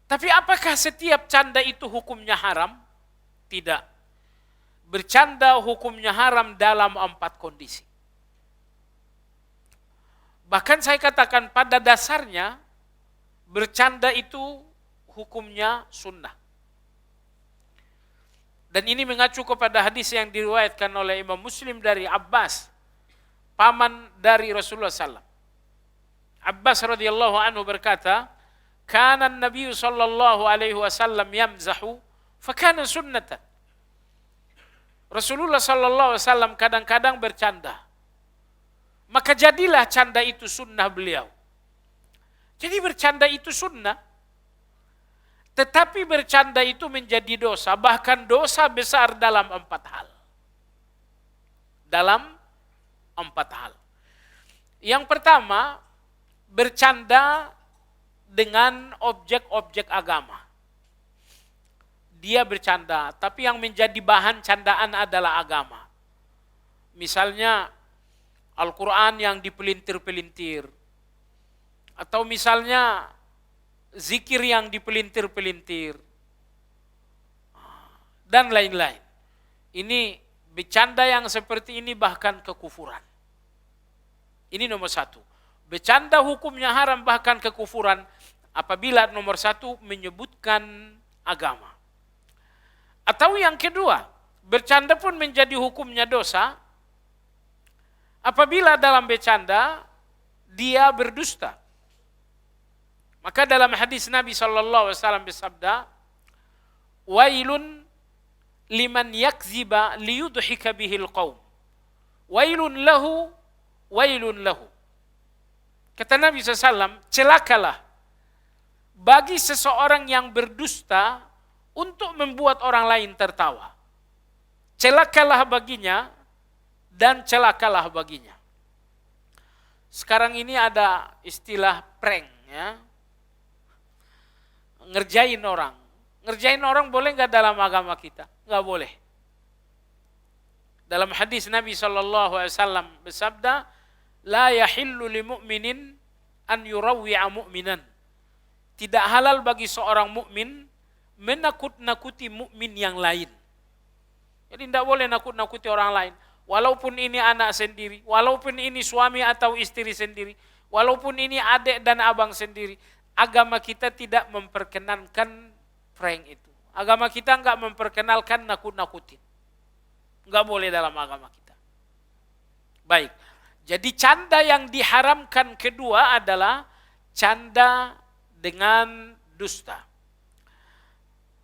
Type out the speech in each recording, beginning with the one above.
Tapi apakah setiap canda itu hukumnya haram? Tidak. Bercanda hukumnya haram dalam 4 kondisi. Bahkan saya katakan pada dasarnya bercanda itu hukumnya sunnah. Dan ini mengacu kepada hadis yang diriwayatkan oleh Imam Muslim dari Abbas, paman dari Rasulullah SAW. Abbas radhiyallahu anhu berkata, "Kana an-nabiy sallallahu alaihi wasallam yamzahu, fakana sunnatan." Rasulullah sallallahu alaihi wasallam kadang-kadang bercanda. Maka jadilah canda itu sunnah beliau. Jadi bercanda itu sunnah. Tetapi bercanda itu menjadi dosa, bahkan dosa besar dalam 4 hal. Dalam 4 hal. Yang pertama, bercanda dengan objek-objek agama. Dia bercanda, tapi yang menjadi bahan candaan adalah agama. Misalnya Al-Quran yang dipelintir-pelintir. Atau misalnya zikir yang dipelintir-pelintir. Dan lain-lain. Ini bercanda yang seperti ini bahkan kekufuran. Ini nomor 1. Bercanda hukumnya haram bahkan kekufuran apabila nomor 1 menyebutkan agama. Atau yang kedua, bercanda pun menjadi hukumnya dosa apabila dalam bercanda dia berdusta. Maka dalam hadis Nabi SAW bersabda, "Wailun liman yakziba liyudhika bihil qaum. Wailun lahu, wailun lahu." Kata Nabi SAW, celakalah bagi seseorang yang berdusta untuk membuat orang lain tertawa. Celakalah baginya dan celakalah baginya. Sekarang ini ada istilah prank, ya. Ngerjain orang. Ngerjain orang boleh nggak dalam agama kita? Nggak boleh. Dalam hadis Nabi SAW bersabda, "La yahillu li mu'minin an yurawwi'a mu'minan." Tidak halal bagi seorang mukmin menakut-nakuti mukmin yang lain. Jadi tidak boleh nakut-nakuti orang lain. Walaupun ini anak sendiri, walaupun ini suami atau istri sendiri, walaupun ini adik dan abang sendiri. Agama kita tidak memperkenankan prank itu. Agama kita enggak memperkenalkan nakut-nakutin. Enggak boleh dalam agama kita. Baik. Jadi canda yang diharamkan kedua adalah canda dengan dusta.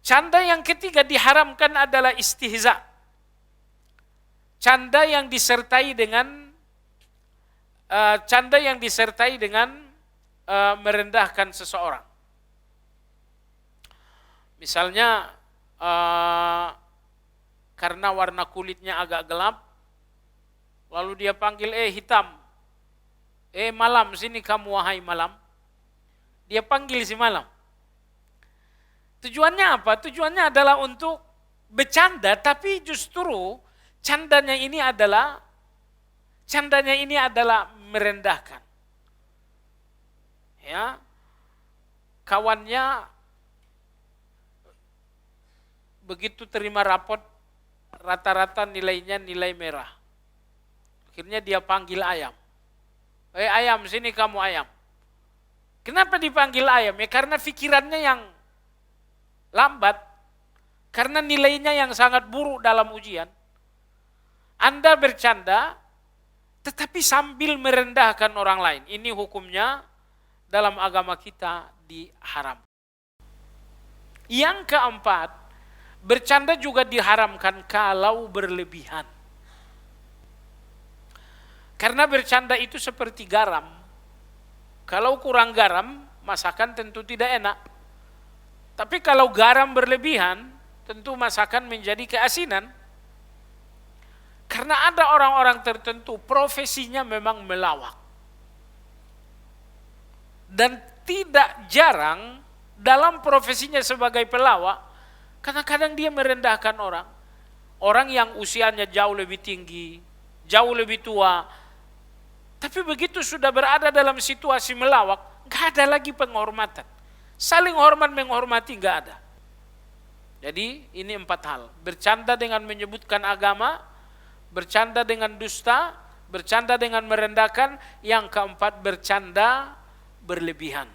Canda yang ketiga diharamkan adalah istihza. Canda yang disertai dengan merendahkan seseorang. Misalnya karena warna kulitnya agak gelap, lalu dia panggil, hitam, malam, sini kamu wahai malam. Dia panggil si malam. Tujuannya apa? Tujuannya adalah untuk bercanda, tapi justru candanya ini adalah merendahkan. Ya, kawannya begitu terima rapot, rata-rata nilainya nilai merah. Akhirnya dia panggil ayam. Ayam, sini kamu ayam. Kenapa dipanggil ayam? Ya karena pikirannya yang lambat. Karena nilainya yang sangat buruk dalam ujian. Anda bercanda, tetapi sambil merendahkan orang lain. Ini hukumnya dalam agama kita diharam. Yang keempat, bercanda juga diharamkan kalau berlebihan. Karena bercanda itu seperti garam. Kalau kurang garam, masakan tentu tidak enak. Tapi kalau garam berlebihan, tentu masakan menjadi keasinan. Karena ada orang-orang tertentu profesinya memang melawak. Dan tidak jarang dalam profesinya sebagai pelawak, kadang-kadang dia merendahkan orang. Orang yang usianya jauh lebih tinggi, jauh lebih tua. Tapi begitu sudah berada dalam situasi melawak, gak ada lagi penghormatan. Saling hormat menghormati nggak ada. Jadi ini 4 hal. Bercanda dengan menyebutkan agama, bercanda dengan dusta, bercanda dengan merendahkan, yang keempat bercanda berlebihan.